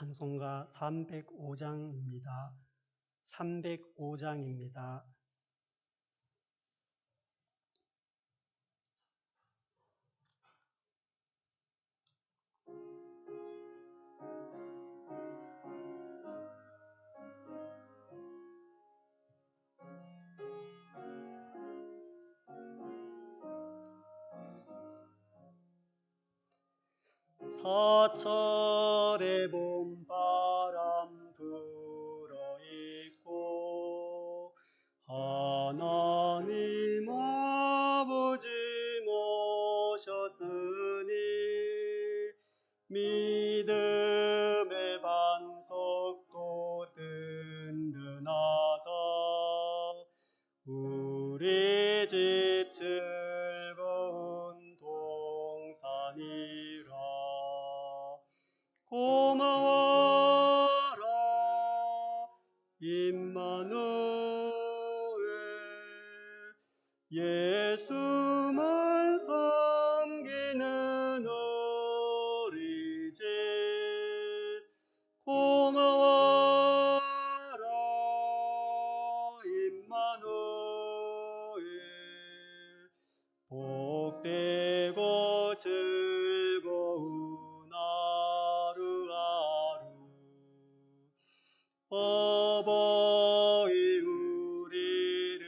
찬송가 305장입니다. 305장입니다. 사철의 봄바람 불어있고 하나님 아버지 모셨으니 믿음의 반석도 든든하다. 우리 집 즐거운 동산이라. 고마워라 임마누엘, 예수만 섬기는 우리 집. 고마워라 임마누엘, 복되고 즐거운 하루하루. 어버이 우리를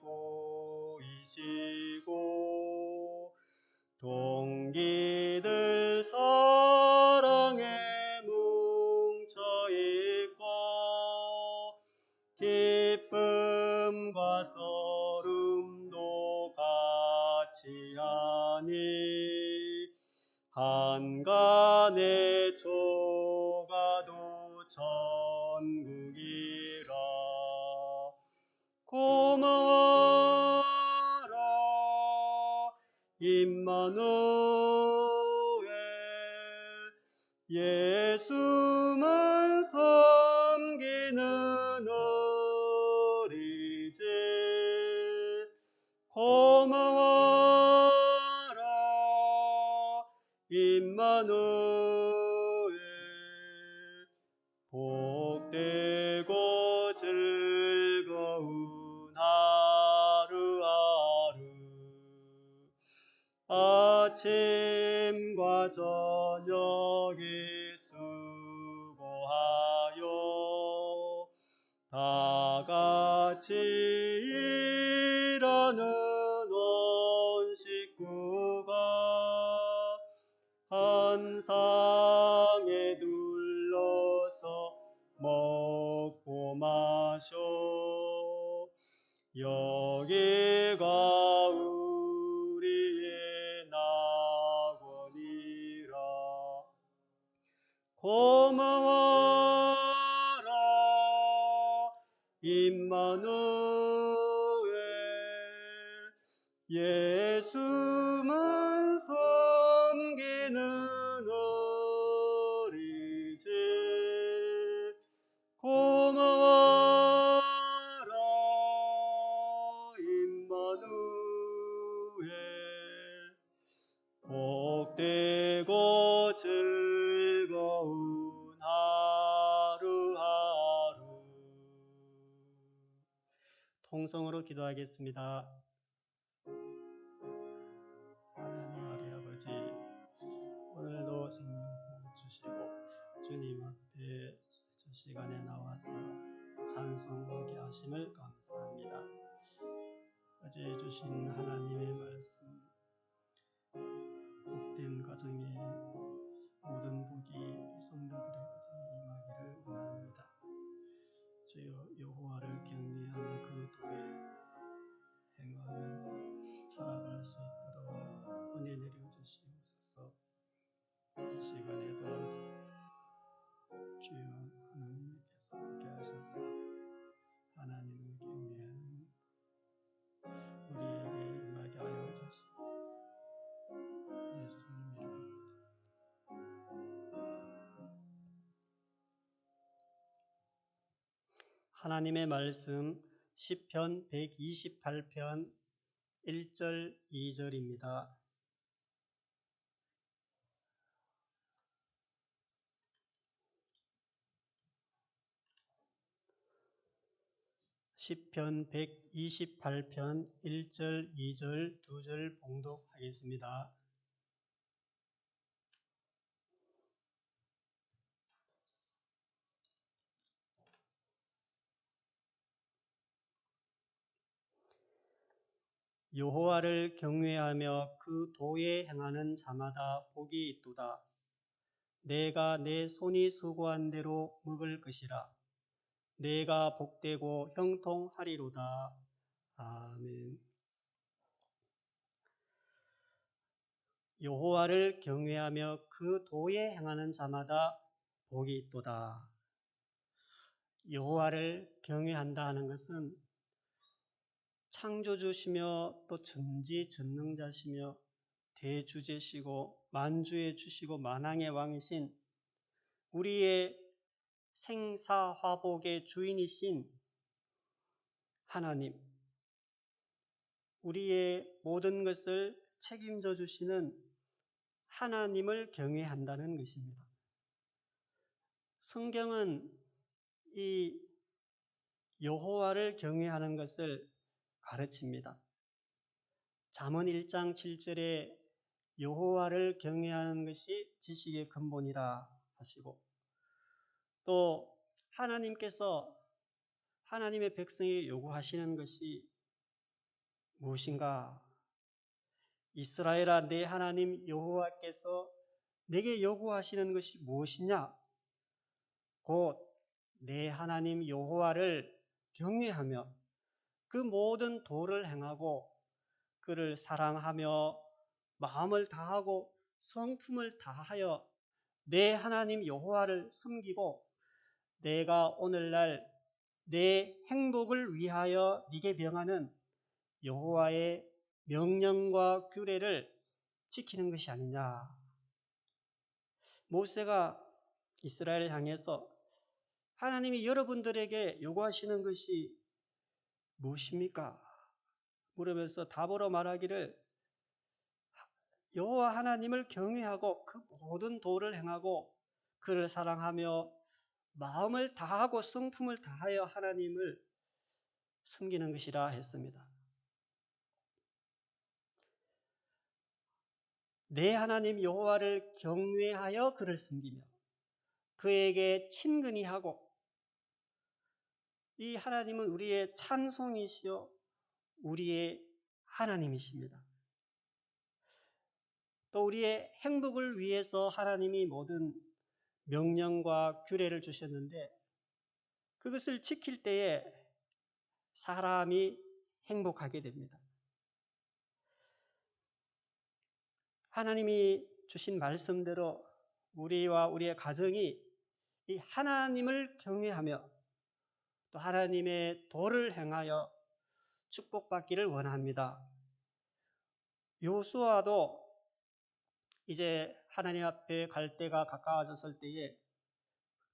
보이시고 동기들 사랑에 뭉쳐있고 기쁨과 서름도 같이 하니 한간의 조가도 천국이라. 고마워라 임마누엘, 예수만 섬기는 우리 집. 고마워라 임마누엘, 복되고 즐거운 하루하루. 아침과 저녁에 수고하여 다같이 일하는 온 식구가 한 상에 둘러서 먹고 마셔. 여기가 우리의 낙원이라. 고마워라 임마누엘, 예수만 섬기는 우리 집. 고마워라 임마누엘, 복되고 즐거운 하루하루. 통성으로 기도하겠습니다. 하나님 우리 아버지, 오늘도 생명 주시고 주님 앞에 저 시간에 나와서 찬송하게 하심을 감사합니다. 어제 주신 하나님의 말씀, 복된 가정에 모든 복이 성도들의 가정에 임하기를 원합니다. 주여, 여호와를 경외하며 그 도에 행하며 살아갈 수 있도록 은혜 내려주시옵소서. 이 시간에도 주여 하나님께서 함께 하셔서 하나님을 경외하는 우리에게 임하게 하여 주시옵소서. 예수님 이름으로. 하나님의 말씀 시편 128편 1절 2절입니다. 시편 128편 1절, 2절, 2절 봉독하겠습니다. 여호와를 경외하며 그 도에 행하는 자마다 복이 있도다. 내가 내 손이 수고한 대로 먹을 것이라. 내가 복되고 형통하리로다. 아멘. 여호와를 경외하며 그 도에 행하는 자마다 복이 있도다. 여호와를 경외한다 하는 것은 창조주시며 또 전지전능자시며 대주제시고 만주의 주시고 만왕의 왕이신 우리의 생사화복의 주인이신 하나님, 우리의 모든 것을 책임져 주시는 하나님을 경외한다는 것입니다. 성경은 이 여호와를 경외하는 것을 가르칩니다. 잠언 1장 7절에 여호와를 경외하는 것이 지식의 근본이라 하시고, 또 하나님께서 하나님의 백성이 요구하시는 것이 무엇인가? 이스라엘아, 내 하나님 여호와께서 내게 요구하시는 것이 무엇이냐? 곧 내 하나님 여호와를 경외하며 그 모든 도를 행하고 그를 사랑하며 마음을 다하고 성품을 다하여 내 하나님 여호와를 섬기고 내가 오늘날 내 행복을 위하여 네게 명하는 여호와의 명령과 규례를 지키는 것이 아니냐. 모세가 이스라엘을 향해서 하나님이 여러분들에게 요구하시는 것이 무엇입니까? 물으면서 답으로 말하기를 여호와 하나님을 경외하고 그 모든 도를 행하고 그를 사랑하며 마음을 다하고 성품을 다하여 하나님을 섬기는 것이라 했습니다. 내 하나님 여호와를 경외하여 그를 섬기며 그에게 친근히 하고, 이 하나님은 우리의 찬송이시요 우리의 하나님이십니다. 또 우리의 행복을 위해서 하나님이 모든 명령과 규례를 주셨는데 그것을 지킬 때에 사람이 행복하게 됩니다. 하나님이 주신 말씀대로 우리와 우리의 가정이 이 하나님을 경외하며 또 하나님의 도를 행하여 축복받기를 원합니다. 요수아도 이제 하나님 앞에 갈 때가 가까워졌을 때에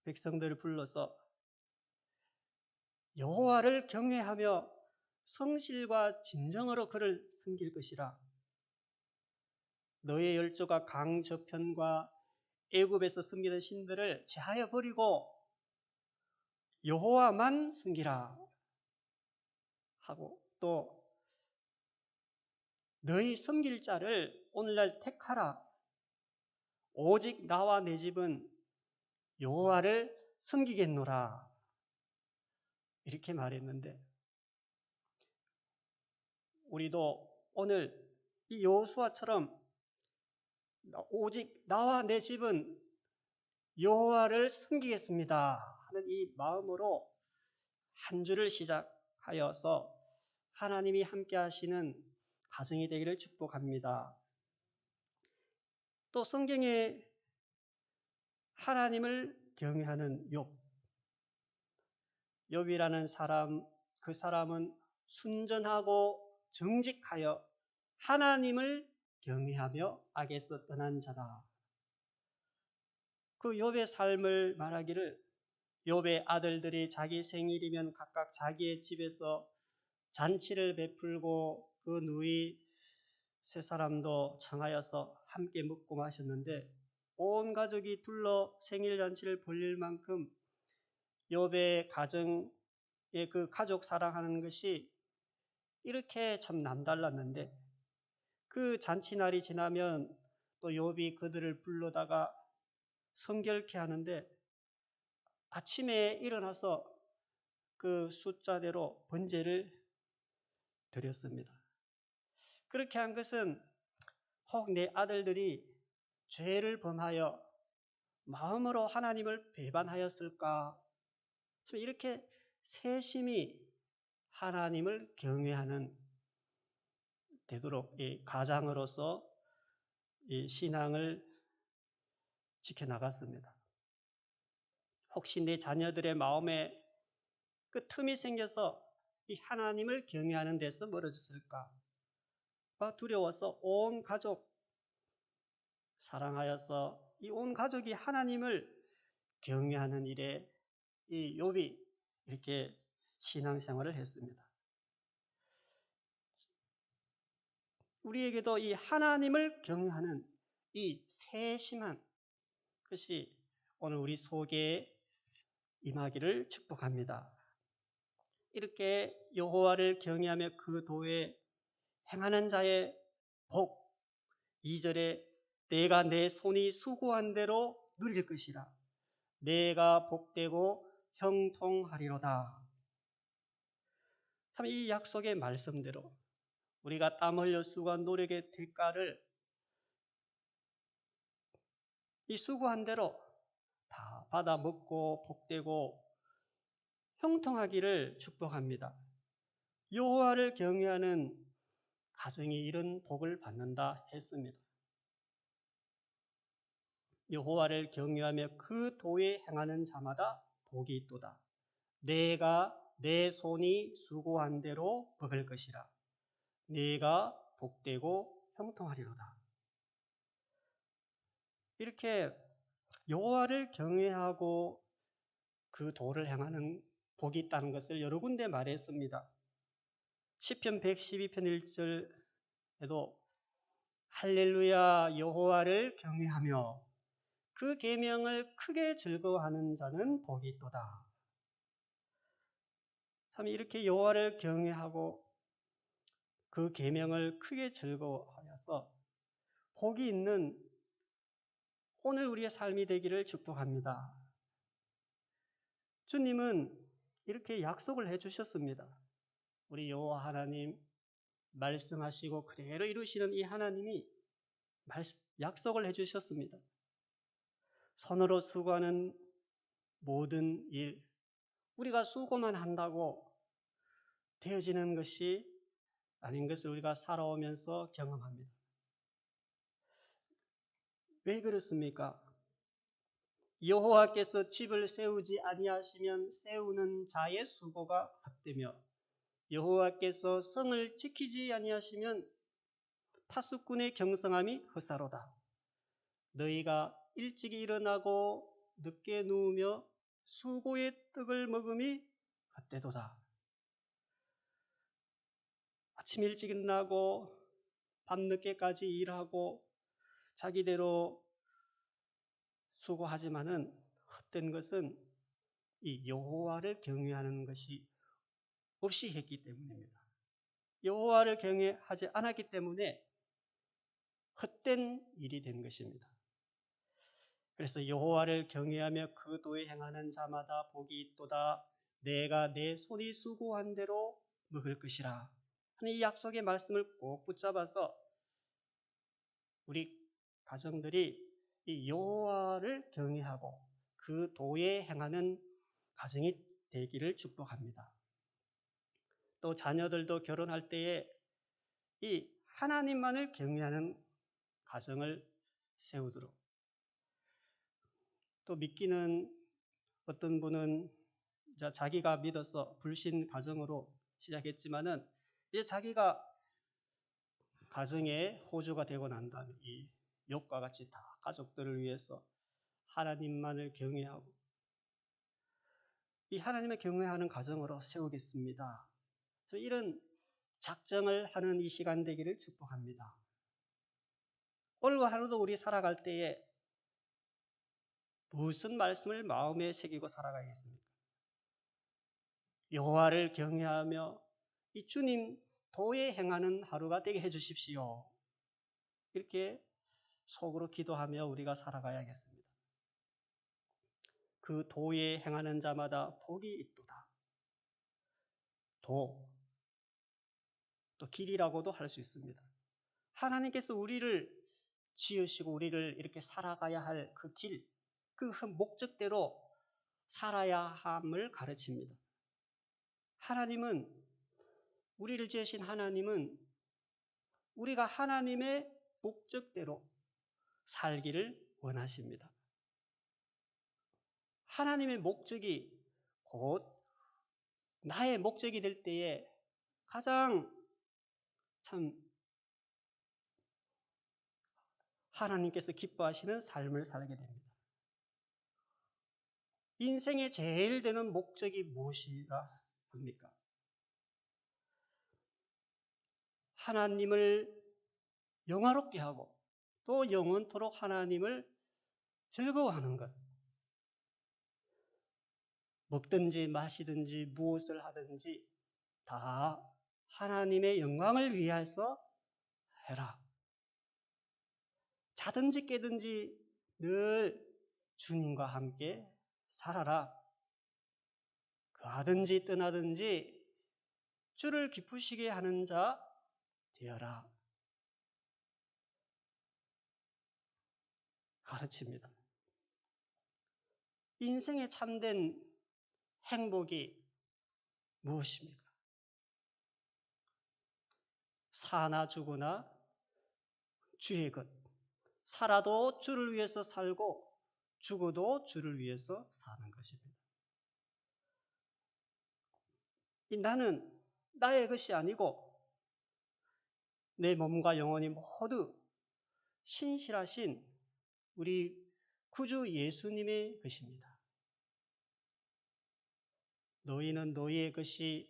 백성들을 불러서 여호와를 경외하며 성실과 진정으로 그를 섬길 것이라. 너의 열조가 강 저편과 애굽에서 섬기는 신들을 제하여 버리고 여호와만 섬기라 하고, 또 너희 섬길 자를 오늘날 택하라. 오직 나와 내 집은 여호와를 섬기겠노라. 이렇게 말했는데 우리도 오늘 이 여호수아처럼 오직 나와 내 집은 여호와를 섬기겠습니다 하는 이 마음으로 한 주를 시작하여서 하나님이 함께 하시는 가정이 되기를 축복합니다. 또 성경에 하나님을 경외하는 욥이라는 사람, 그 사람은 순전하고 정직하여 하나님을 경외하며 악에서 떠난 자다. 그 욥의 삶을 말하기를 욥의 아들들이 자기 생일이면 각각 자기의 집에서 잔치를 베풀고 그 누이 세 사람도 청하여서 함께 먹고 마셨는데 온 가족이 둘러 생일 잔치를 벌릴 만큼 욥의 가정 그 가족 사랑하는 것이 이렇게 참 남달랐는데 그 잔치날이 지나면 또 욥이 그들을 불러다가 성결케 하는데 아침에 일어나서 그 숫자대로 번제를 드렸습니다. 그렇게 한 것은 혹 내 아들들이 죄를 범하여 마음으로 하나님을 배반하였을까? 이렇게 세심히 하나님을 경외하는 되도록 이 가장으로서 이 신앙을 지켜나갔습니다. 혹시 내 자녀들의 마음에 그 틈이 생겨서 이 하나님을 경외하는 데서 멀어졌을까? 두려워서 온 가족 사랑하여서 이 온 가족이 하나님을 경외하는 일에 이 욥이 이렇게 신앙생활을 했습니다. 우리에게도 이 하나님을 경외하는 이 세심한 것이 오늘 우리 속에 임하기를 축복합니다. 이렇게 여호와를 경외하며 그 도에 행하는 자의 복, 2절에 내가 내 손이 수고한 대로 누릴 것이라. 내가 복되고 형통하리로다. 참 이 약속의 말씀대로 우리가 땀 흘려 수고한 노력의 대가를 이 수고한 대로 다 받아 먹고 복되고 형통하기를 축복합니다. 여호와를 경외하는 가정이 이런 복을 받는다 했습니다. 여호와를 경외하며 그 도에 행하는 자마다 복이 있도다. 내가 내 손이 수고한 대로 먹을 것이라. 내가 복되고 형통하리로다. 이렇게 여호와를 경외하고 그 도를 행하는 복이 있다는 것을 여러 군데 말했습니다. 시편 112편 1절에도 할렐루야 여호와를 경외하며 그 계명을 크게 즐거워하는 자는 복이 있도다. 참 이렇게 여호와를 경외하고 그 계명을 크게 즐거워하여서 복이 있는 오늘 우리의 삶이 되기를 축복합니다. 주님은 이렇게 약속을 해주셨습니다. 우리 여호와 하나님 말씀하시고 그대로 이루시는 이 하나님이 약속을 해주셨습니다. 손으로 수고하는 모든 일, 우리가 수고만 한다고 되어지는 것이 아닌 것을 우리가 살아오면서 경험합니다. 왜 그렇습니까? 여호와께서 집을 세우지 아니하시면 세우는 자의 수고가 헛되며 여호와께서 성을 지키지 아니하시면 파수꾼의 경성함이 헛사로다. 너희가 일찍 일어나고 늦게 누우며 수고의 떡을 먹음이 헛되도다. 아침 일찍 일어나고 밤늦게까지 일하고 자기대로 수고하지만은 헛된 것은 이 여호와를 경외하는 것이 없이 했기 때문입니다. 여호와를 경외하지 않았기 때문에 헛된 일이 된 것입니다. 그래서 여호와를 경외하며 그 도에 행하는 자마다 복이 있도다. 내가 내 손이 수고한 대로 먹을 것이라 하는 이 약속의 말씀을 꼭 붙잡아서 우리 가정들이 이 여호와를 경외하고 그 도에 행하는 가정이 되기를 축복합니다. 또 자녀들도 결혼할 때에 이 하나님만을 경외하는 가정을 세우도록, 또 믿기는 어떤 분은 자기가 믿어서 불신 가정으로 시작했지만은 이제 자기가 가정의 호주가 되고 난 다음에 이 욥과 같이 다 가족들을 위해서 하나님만을 경외하고 이 하나님을 경외하는 가정으로 세우겠습니다. 이런 작정을 하는 이 시간 되기를 축복합니다. 오늘과 하루도 우리 살아갈 때에 무슨 말씀을 마음에 새기고 살아가겠습니까? 여호와를 경외하며 이 주님 도에 행하는 하루가 되게 해주십시오. 이렇게 속으로 기도하며 우리가 살아가야겠습니다. 그 도에 행하는 자마다 복이 있도다. 도, 또 길이라고도 할 수 있습니다. 하나님께서 우리를 지으시고 우리를 이렇게 살아가야 할 그 길, 그 목적대로 살아야 함을 가르칩니다. 하나님은, 우리를 지으신 하나님은 우리가 하나님의 목적대로 살기를 원하십니다. 하나님의 목적이 곧 나의 목적이 될 때에 가장 참 하나님께서 기뻐하시는 삶을 살게 됩니다. 인생의 제일 되는 목적이 무엇이라 합니까? 하나님을 영화롭게 하고 또 영원토록 하나님을 즐거워하는 것. 먹든지 마시든지 무엇을 하든지 다 하나님의 영광을 위해서 해라. 자든지 깨든지 늘 주님과 함께 살아라. 가든지 떠나든지 주를 기쁘시게 하는 자 되어라. 가르칩니다. 인생의 참된 행복이 무엇입니까? 사나 죽으나 주의 것. 살아도 주를 위해서 살고 죽어도 주를 위해서 사는 것입니다. 나는 나의 것이 아니고 내 몸과 영혼이 모두 신실하신 우리 구주 예수님의 것입니다. 너희는 너희의 것이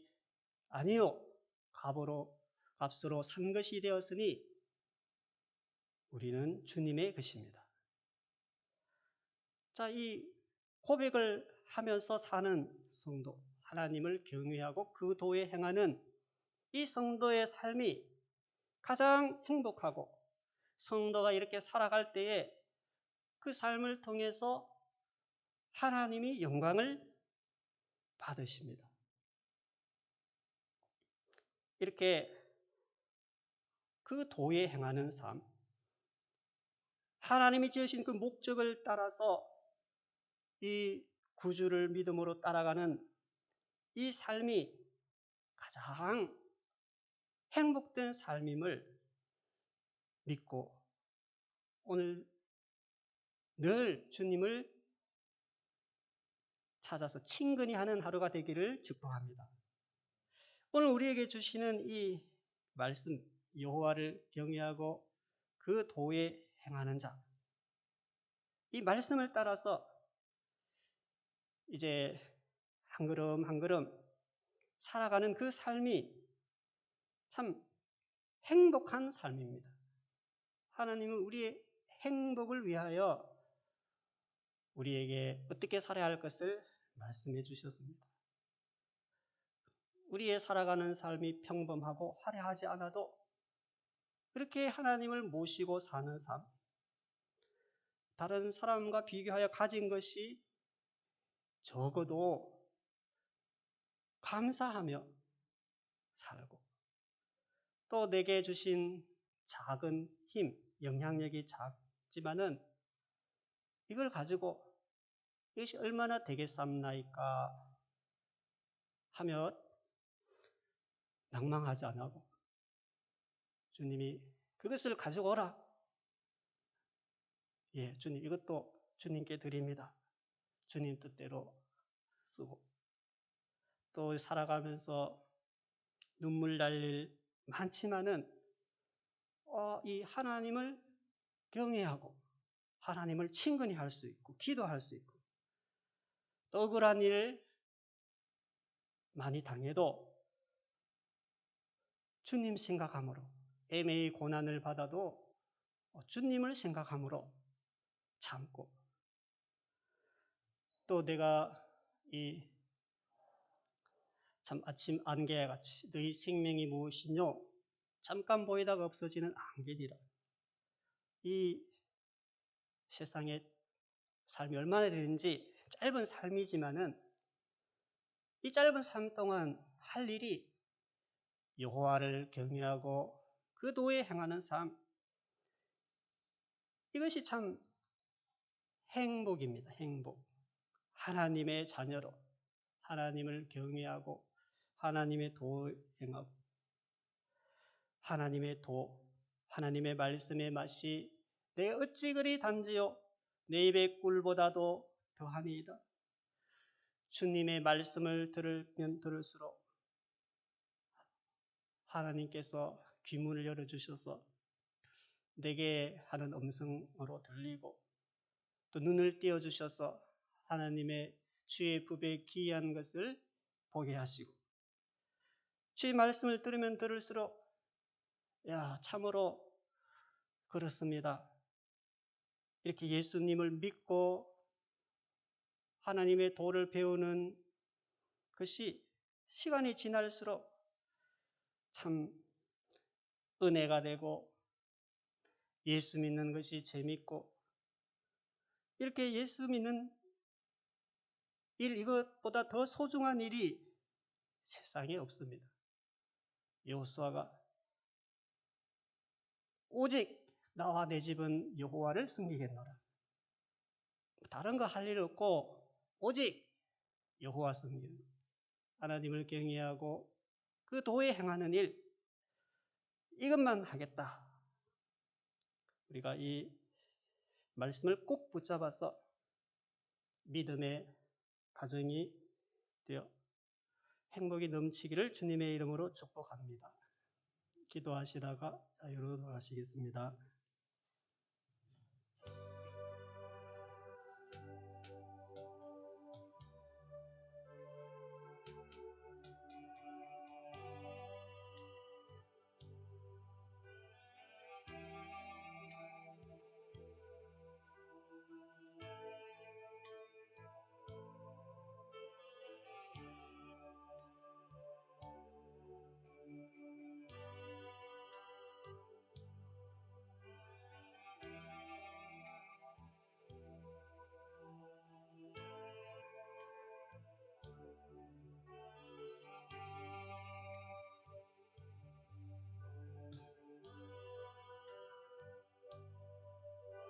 아니요 값으로 산 것이 되었으니 우리는 주님의 것입니다. 자, 이 고백을 하면서 사는 성도, 하나님을 경외하고 그 도에 행하는 이 성도의 삶이 가장 행복하고 성도가 이렇게 살아갈 때에 그 삶을 통해서 하나님이 영광을 받으십니다. 이렇게 그 도에 행하는 삶, 하나님이 지으신 그 목적을 따라서 이 구주를 믿음으로 따라가는 이 삶이 가장 행복된 삶임을 믿고 오늘 늘 주님을 찾아서 친근히 하는 하루가 되기를 축복합니다. 오늘 우리에게 주시는 이 말씀, 여호와를 경외하고 그 도에 행하는 자, 이 말씀을 따라서 이제 한 걸음 한 걸음 살아가는 그 삶이 참 행복한 삶입니다. 하나님은 우리의 행복을 위하여 우리에게 어떻게 살아야 할 것을 말씀해 주셨습니다. 우리의 살아가는 삶이 평범하고 화려하지 않아도 그렇게 하나님을 모시고 사는 삶, 다른 사람과 비교하여 가진 것이 적어도 감사하며 살고 또 내게 주신 작은 힘, 영향력이 작지만은 이걸 가지고 이것이 얼마나 되겠습니까 하며 낭망하지 않고 주님이 그것을 가지고 오라. 예, 주님 이것도 주님께 드립니다. 주님 뜻대로 쓰고 또 살아가면서 눈물 날 일 많지만은 이 하나님을 경외하고 하나님을 친근히 할 수 있고 기도할 수 있고 또 억울한 일 많이 당해도 주님 생각함으로 애매히 고난을 받아도 주님을 생각함으로 참고 또 내가 이 참 아침 안개와 같이 너희 생명이 무엇이뇨? 잠깐 보이다가 없어지는 안개니라. 이 세상에 삶이 얼마나 되는지 짧은 삶이지만은 이 짧은 삶 동안 할 일이 여호와를 경외하고 그 도에 행하는 삶, 이것이 참 행복입니다. 행복. 하나님의 자녀로 하나님을 경외하고 하나님의 도에 행하고 하나님의 도, 하나님의 말씀의 맛이 내가 어찌 그리 단지요 내 입의 꿀보다도 더하니이다. 주님의 말씀을 들으면 들을수록 하나님께서 귀문을 열어주셔서 내게 하는 음성으로 들리고 또 눈을 띄워주셔서 하나님의 주의 법에 기이한 것을 보게 하시고 주의 말씀을 들으면 들을수록 참으로 그렇습니다. 이렇게 예수님을 믿고 하나님의 도를 배우는 것이 시간이 지날수록 참 은혜가 되고 예수 믿는 것이 재밌고 이렇게 예수 믿는 일, 이것보다 더 소중한 일이 세상에 없습니다. 여호수아가 오직 나와 내 집은 여호와를 섬기겠노라. 다른 거 할 일 없고 오직 여호와 섬기는 하나님을 경외하고 그 도에 행하는 일, 이것만 하겠다. 우리가 이 말씀을 꼭 붙잡아서 믿음의 가정이 되어 행복이 넘치기를 주님의 이름으로 축복합니다. 기도하시다가 자유로 돌아가시겠습니다.